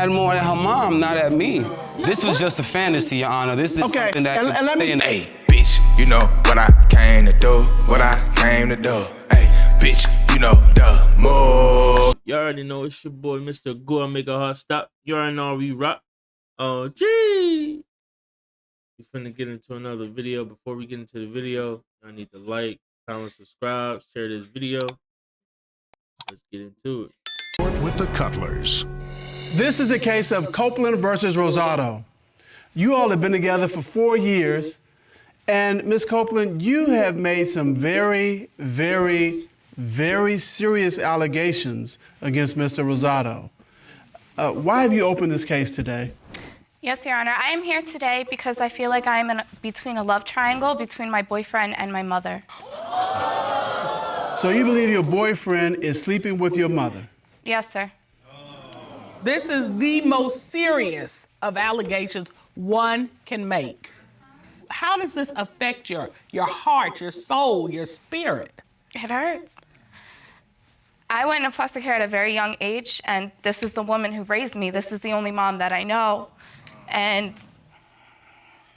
mad more at her mom, not at me. This was just a fantasy, Your Honor. This is something that and let me... Hey, bitch, you know what I came to do, what I came to do. Hey, bitch, you know the move. You already know it's your boy, Mr. Guwop, make a heart stop. You already know we rock. Oh, gee. We finna get into another video. Before we get into the video, I need to like, comment, subscribe, share this video. Let's get into it. With the Cutlers. This is the case of Copeland versus Rosado. You all have been together for 4 years, and Ms. Copeland, you have made some very, very, very serious allegations against Mr. Rosado. Why have you opened this case today? Yes, Your Honor. I am here today because I feel like I'm between a love triangle between my boyfriend and my mother. So you believe your boyfriend is sleeping with your mother? Yes, sir. This is the most serious of allegations one can make. How does this affect your heart, your soul, your spirit? It hurts. I went into foster care at a very young age, and this is the woman who raised me. This is the only mom that I know. And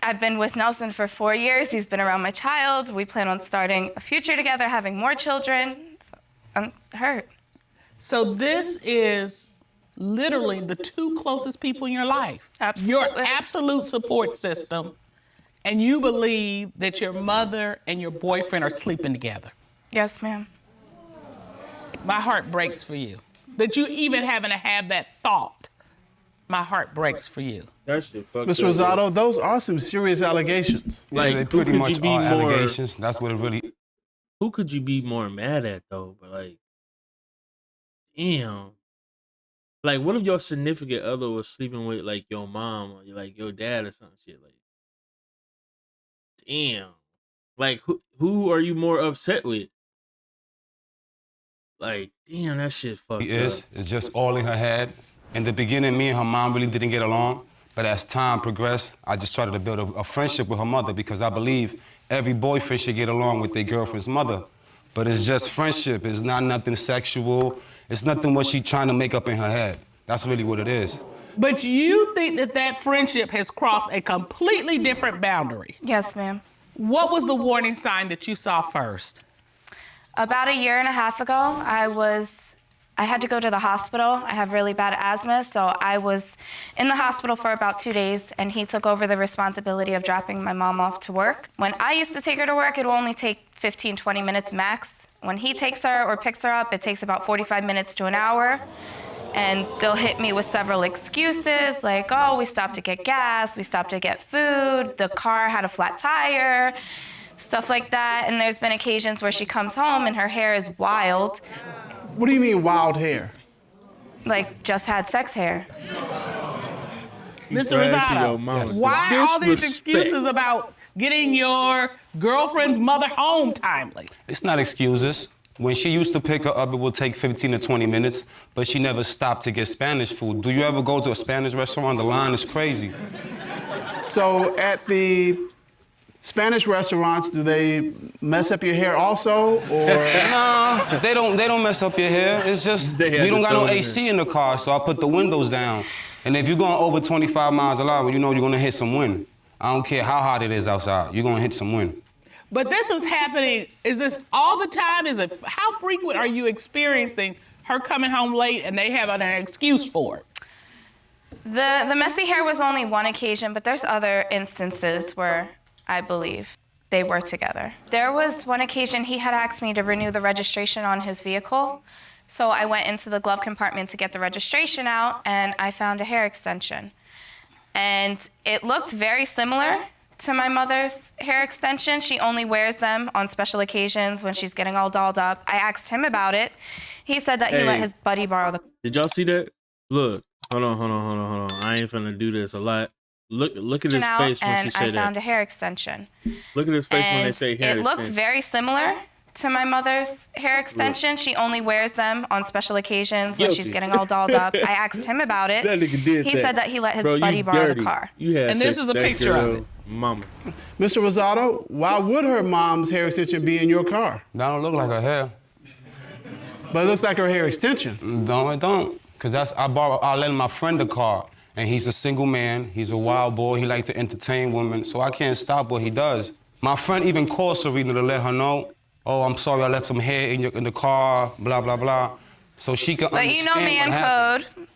I've been with Nelson for 4 years. He's been around my child. We plan on starting a future together, having more children. So I'm hurt. So this is literally the two closest people in your life. Absolutely. Your absolute support system. And you believe that your mother and your boyfriend are sleeping together. Yes, ma'am. My heart breaks for you. That you even having to have that thought. My heart breaks for you. That shit fucked Mr. up. Rosado, those are some serious allegations. Like, they who pretty could much you be are more- allegations. That's what it really... Who could you be more mad at, though? But, like, damn. Like, what if your significant other was sleeping with, like, your mom or, like, your dad or some shit? Like, damn. Like, who are you more upset with? Like, damn, that shit fucked up. It's just all in her head. In the beginning, me and her mom really didn't get along. But as time progressed, I just started to build a friendship with her mother because I believe every boyfriend should get along with their girlfriend's mother. But it's just friendship. It's not nothing sexual. It's nothing what she's trying to make up in her head. That's really what it is. But you think that that friendship has crossed a completely different boundary. Yes, ma'am. What was the warning sign that you saw first? About 1.5 years ago, I had to go to the hospital. I have really bad asthma, so I was in the hospital for about 2 days, and he took over the responsibility of dropping my mom off to work. When I used to take her to work, it would only take 15, 20 minutes max. When he takes her or picks her up, it takes about 45 minutes to an hour. And they'll hit me with several excuses, like, oh, we stopped to get gas, we stopped to get food, the car had a flat tire, stuff like that. And there's been occasions where she comes home and her hair is wild. What do you mean wild hair? Like, just had sex hair. Mr. Rosado, why all these excuses about getting your girlfriend's mother home timely? It's not excuses. When she used to pick her up, it would take 15 to 20 minutes, but she never stopped to get Spanish food. Do you ever go to a Spanish restaurant? The line is crazy. So at the Spanish restaurants, do they mess up your hair also, or? Nah, they don't mess up your hair. It's just, we don't got no AC in the car, so I put the windows down. And if you're going over 25 miles an hour, you know you're gonna hit some wind. I don't care how hot it is outside, you're gonna hit some wind. But this is happening, is this all the time? How frequent are you experiencing her coming home late and they have an excuse for it? The messy hair was only one occasion, but there's other instances where I believe they were together. There was one occasion he had asked me to renew the registration on his vehicle. So I went into the glove compartment to get the registration out, and I found a hair extension. And it looked very similar to my mother's hair extension. She only wears them on special occasions when she's getting all dolled up. I asked him about it. He said that he let his buddy borrow the... Did y'all see that? Look, hold on. I ain't finna do this a lot. Look at his face when she said that. And I found a hair extension. Look at his face when they say hair extension. It looked very similar to my mother's hair extension. She only wears them on special occasions when she's getting all dolled up. I asked him about it. That nigga did He said that he let his buddy borrow the car. And this is a picture of it. Mama. Mr. Rosado, why would her mom's hair extension be in your car? That don't look like her hair. But it looks like her hair extension. No, it don't. Cause I lend my friend a car, and he's a single man, he's a wild boy, he likes to entertain women, so I can't stop what he does. My friend even called Serena to let her know, oh, I'm sorry I left some hair in the car, blah, blah, blah. So she can But understand you know man what happened. code.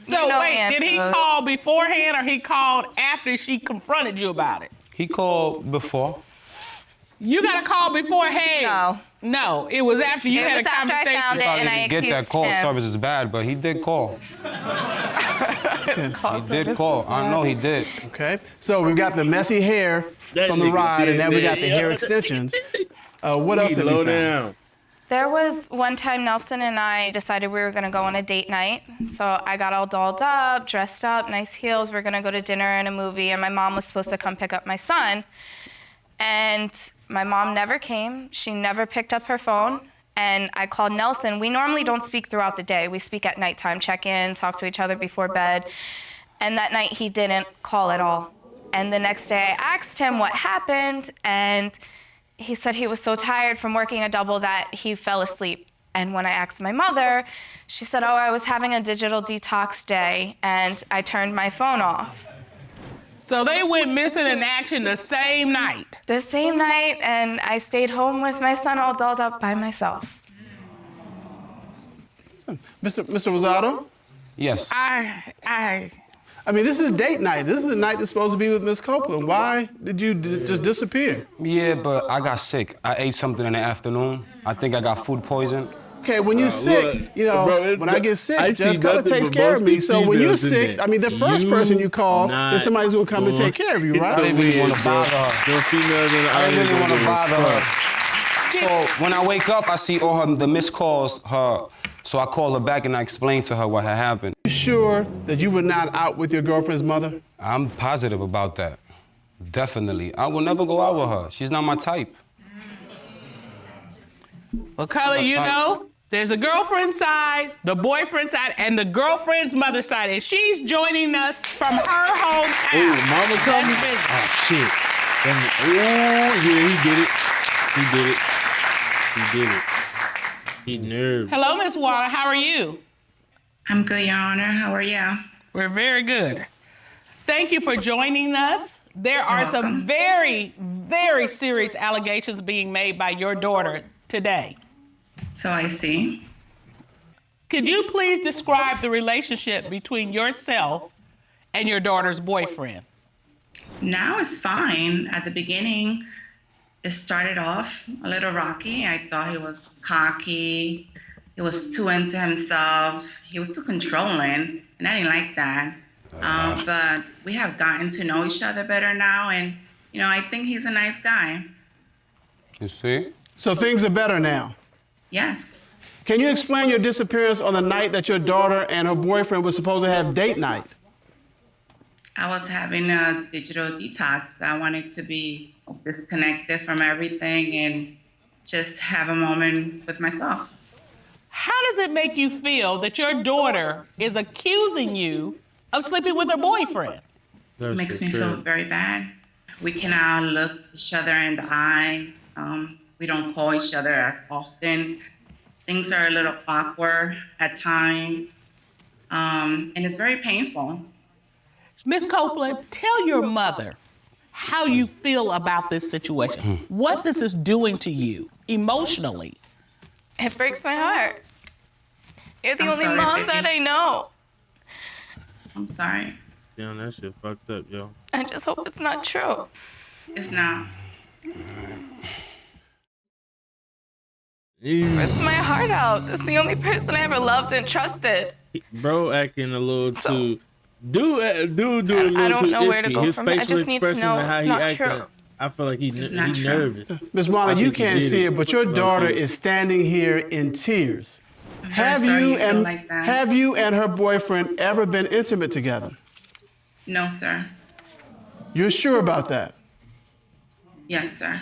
So You know wait, man did he code. call beforehand or he called after she confronted you about it? He called before. You got a call beforehand. No. No, it was after you It had was a after I conversation. found it. Probably And I didn't get that accused call. him. Service is bad, but he did call. He did call. I know he did. Okay. So we've got the messy hair That from the nigga ride, and did, now we got man. the hair extensions. What else have Low you found? down. There was one time Nelson and I decided we were gonna go on a date night. So I got all dolled up, dressed up, nice heels. We're gonna go to dinner and a movie, and my mom was supposed to come pick up my son. And my mom never came. She never picked up her phone. And I called Nelson. We normally don't speak throughout the day. We speak at nighttime, check in, talk to each other before bed. And that night he didn't call at all. And the next day I asked him what happened, and he said he was so tired from working a double that he fell asleep. And when I asked my mother, she said, oh, I was having a digital detox day and I turned my phone off. So they went missing in action the same night. The same night, and I stayed home with my son all dolled up by myself. Mr. Rosado? Yes. I mean, this is date night. This is a night that's supposed to be with Miss Copeland. Why did you just disappear? Yeah, but I got sick. I ate something in the afternoon. I think I got food poison. Okay, when you're sick, look, you know, bro, when I get sick, I see Jessica nothing takes but care of me. mostly So when you're females in sick, there. I mean, the first person you call not is somebody's gonna come and take care of you, I right? didn't really want to bother her. Them females in the I didn't audience really want don't to give a bother fuck. her. So when I wake up, I see all the missed calls, her. So I call her back and I explain to her what had happened. You sure that you were not out with your girlfriend's mother? I'm positive about that. Definitely. I will never go out with her. She's not my type. Well, Color, you know, there's a girlfriend side, the boyfriend side, and the girlfriend's mother side, and she's joining us from her hometown. Ooh, mama coming? That's Oh, shit. Ooh, yeah, he did it. He did it. He did it. He nervous. Hello, Miss Water. How are you? I'm good, Your Honor. How are you? We're very good. Thank you for joining us. There are some welcome. very, very serious allegations being made by your daughter today. So I see. Could you please describe the relationship between yourself and your daughter's boyfriend? Now it's fine. At the beginning, it started off a little rocky. I thought he was cocky. He was too into himself. He was too controlling, and I didn't like that. But we have gotten to know each other better now, and you know, I think he's a nice guy. You see? So things are better now. Yes. Can you explain your disappearance on the night that your daughter and her boyfriend were supposed to have date night? I was having a digital detox. I wanted to be disconnected from everything and just have a moment with myself. How does it make you feel that your daughter is accusing you of sleeping with her boyfriend? It makes me feel very bad. We cannot look each other in the eye. We don't call each other as often. Things are a little awkward at times, and it's very painful. Miss Copeland, tell your mother how you feel about this situation. What this is doing to you emotionally. It breaks my heart. You're the I'm only sorry, mom baby. that I know. I'm sorry. Damn, that shit fucked up, yo. I just hope it's not true. It's not. Rips my heart out. That's the only person I ever loved and trusted. Bro acting a little So- too. Do a little I don't too know where to iffy. go His from here. I facial just need to expression know and how it's he not acting. true. I feel like It's not he true. nervous. Ms. Warner, I you think he can't did see it. it, but your Like daughter it. is standing here in tears. I'm very sorry you feel like that. Have you and her boyfriend ever been intimate together? No, sir. You're sure about that? Yes, sir.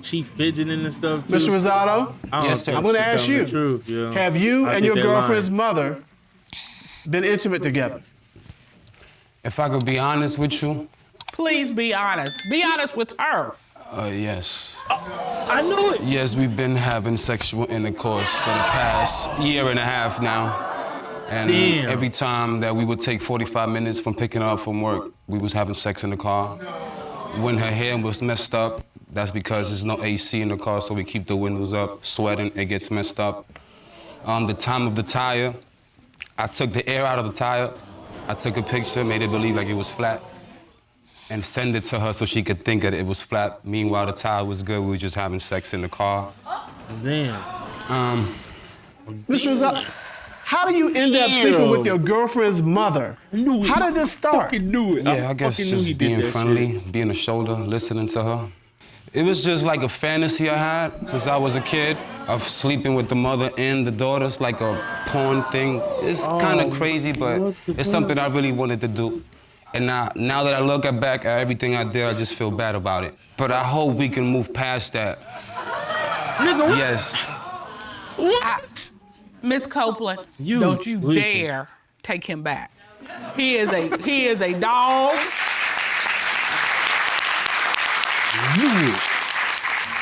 She fidgeting and stuff too. Mr. Rosado, I don't Yes, sir. think I'm going to she ask telling you, the truth, yo. have you I and think your they girlfriend's lying. mother been intimate together? If I could be honest with you, Please be honest. Be honest with her. yes. I knew it. Yes, we've been having sexual intercourse for the past year and a half now. And Damn. every time that we would take 45 minutes from picking her up from work, we was having sex in the car. When her hair was messed up, that's because there's no AC in the car, so we keep the windows up, sweating, it gets messed up. The time of the tire, I took the air out of the tire, I took a picture, made it believe like it was flat, and send it to her so she could think that it was flat. Meanwhile, the tire was good, we were just having sex in the car. Damn. Mr. Rosado, how do you end up sleeping with your girlfriend's mother? How did this start? Fucking knew it. Yeah, I guess fucking knew he just did being that friendly, shit. being a shoulder, listening to her. It was just like a fantasy I had since I was a kid of sleeping with the mother and the daughters, like a porn thing. It's kind of crazy, but it's something I really wanted to do. And now that I look back at everything I did, I just feel bad about it. But I hope we can move past that. Nigga, what? Yes. What? Miss Copeland, You don't you tweaking. dare take him back. He is a dog.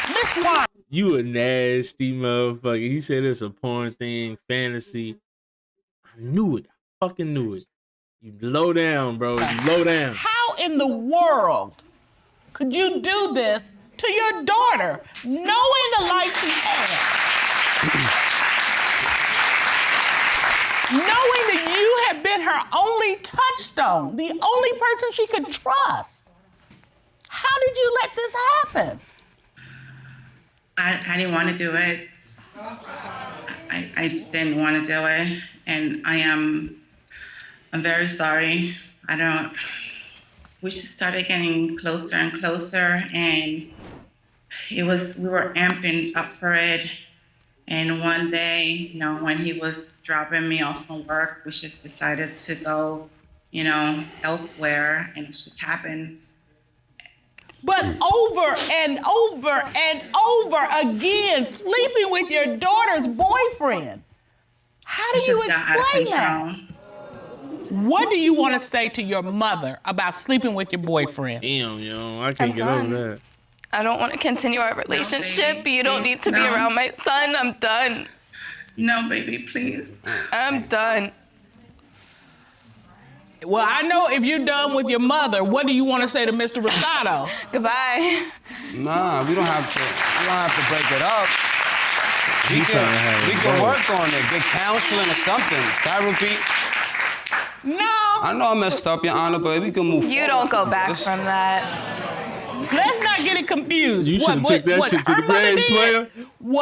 Miss Watt. You a nasty motherfucker. He said it's a porn thing, fantasy. I knew it. I fucking knew it. You low down, bro. You low down. How in the world could you do this to your daughter, knowing the life she had? Knowing that you have been her only touchstone, the only person she could trust. How did you let this happen? I didn't want to do it. I didn't want to do it, and I'm very sorry. We just started getting closer and closer, and we were amping up for it. And one day, when he was dropping me off from work, we just decided to go, elsewhere, and it just happened. But over and over and over again, sleeping with your daughter's boyfriend. How do It you just got out of explain that? control. What do you want to say to your mother about sleeping with your boyfriend? Damn, yo. I I'm can't get done. over that. I don't want to continue our relationship. baby, You don't need please, to be no. around my son. I'm done. No, baby, please. I'm done. Well, I know if you're done with your mother, what do you want to say to Mr. Rosado? Goodbye. Nah, we don't have to break it up. We can work on it, get counseling or something, therapy. No. I know I messed up, Your Honor, but we can move You forward don't go from back this. from that. Let's not get it confused. You should have took that shit to the grave, player.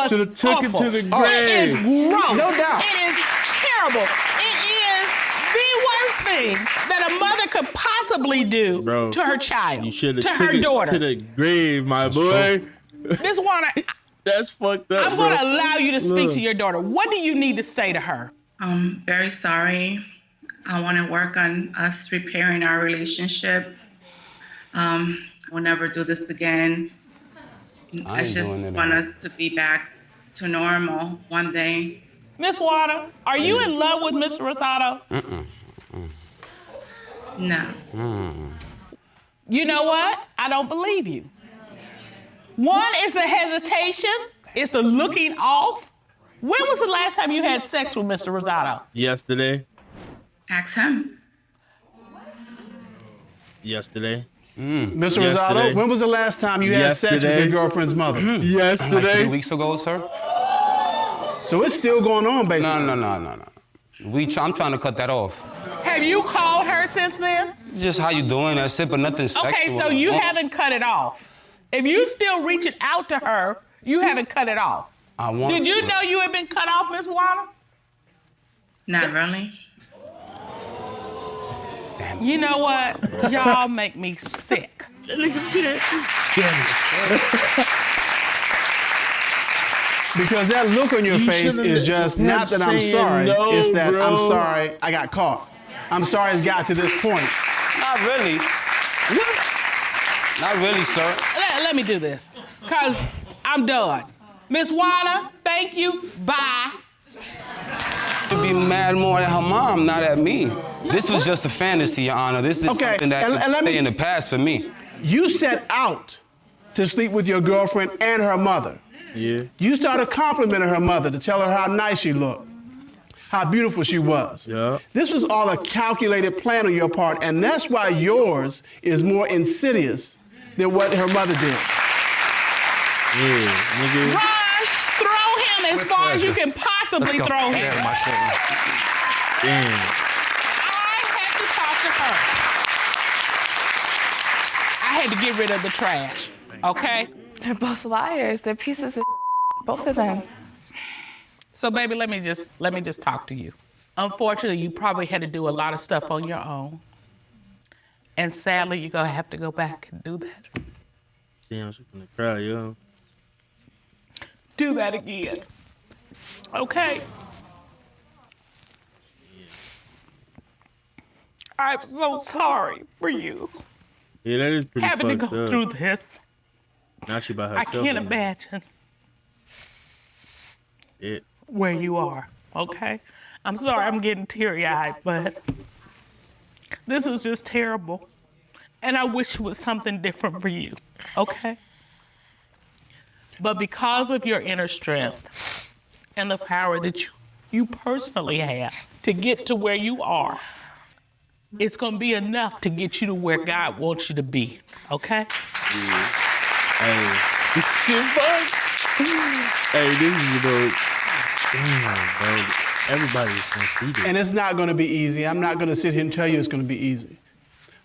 Should have took it to the grave. It is gross. No doubt. It is terrible. It is the worst thing that a mother could possibly do Bro, to her child, You should have to took her it daughter. to the grave, my boy. Miss Warner, That's fucked up, I'm bro. going to allow you to speak Look. to your daughter. What do you need to say to her? I'm very sorry. I want to work on us repairing our relationship. We'll never do this again. I ain't just doing it want again. us to be back to normal one day. Miss Warner, are you in love with Mr. Rosado? No. You know what? I don't believe you. One is the hesitation, it's the looking off. When was the last time you had sex with Mr. Rosado? Yesterday. Ask him. Mr. Yesterday. Rosado, Yesterday. when was the last time you had sex with your Yesterday. girlfriend's mother? Like 3 Yesterday. weeks ago, sir? So it's still going on, basically. No. I'm trying to cut that off. Have you called her since then? It's just how you doing, that's it, but nothing sexual. Okay, so you haven't cut it off. If you still reaching out to her, you haven't cut it off. I want Did you to. know you had been cut off, Miss Warner? Not really. You know what? Y'all make me sick. Because that look on your You face should've is just him not that I'm saying sorry. no, It's that I'm bro. sorry I got caught. I'm sorry it's got to this point. Not really. Not really, sir. Let me do this, because I'm done. Miss Warner, thank you. Bye. To be mad more at her mom, not at me. This was just a fantasy, Your Honor. This is Okay, something that and can let me- stay in the past for me. You set out to sleep with your girlfriend and her mother. Yeah. You started complimenting her mother to tell her how nice she looked. how beautiful she was. Yeah. This was all a calculated plan on your part, and that's why yours is more insidious than what her mother did. Yeah, nigga. Ron, throw him as far as you can possibly throw him. Damn. I had to talk to her. I had to get rid of the trash, okay? They're both liars. They're pieces of both of them. So baby, let me just talk to you. Unfortunately, you probably had to do a lot of stuff on your own. And sadly, you're gonna have to go back and do that. Damn, she's gonna cry, yo. Do that again. Okay? I'm so sorry for you Yeah, that is pretty having to fucked go up. through this. Now she by I herself. can't again. imagine Yeah. where you are, okay? I'm sorry I'm getting teary-eyed, but this is just terrible. And I wish it was something different for you, okay? But because of your inner strength and the power that you personally have to get to where you are, it's gonna be enough to get you to where God wants you to be, okay? Hey. Shit, fuck. Hey, this is about. Damn, bro. Everybody's gonna see this. And it's not going to be easy. I'm not going to sit here and tell you it's going to be easy.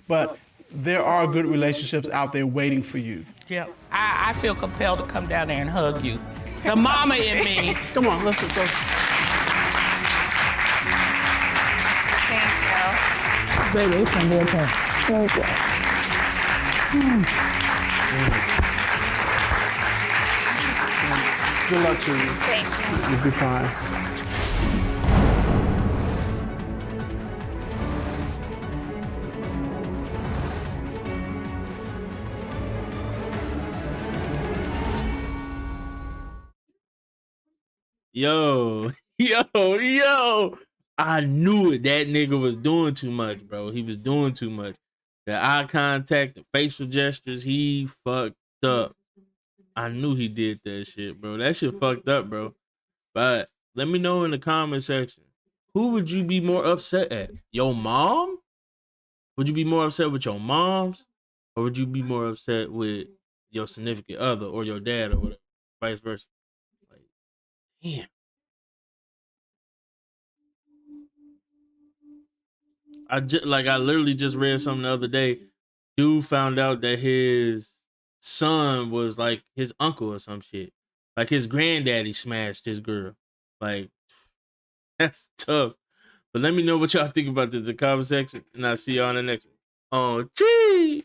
But there are good relationships out there waiting for you. Yeah. I feel compelled to come down there and hug you. The mama in me. Come on, let's go. Thank you. Baby, it's gonna be okay. Thank you. Good luck to you. Thank you. You'll be fine. Yo. I knew it. That nigga was doing too much, bro. He was doing too much. The eye contact, the facial gestures, he fucked up. I knew he did that shit, bro. That shit fucked up, bro. But let me know in the comment section. Who would you be more upset at? Your mom? Would you be more upset with your moms? Or would you be more upset with your significant other or your dad or whatever? Vice versa. Like, damn. I literally just read something the other day. Dude found out that his son was like his uncle or some shit. Like his granddaddy smashed his girl. Like, that's tough. But let me know what y'all think about this in the comment section, and I'll see y'all on the next one. Oh, gee.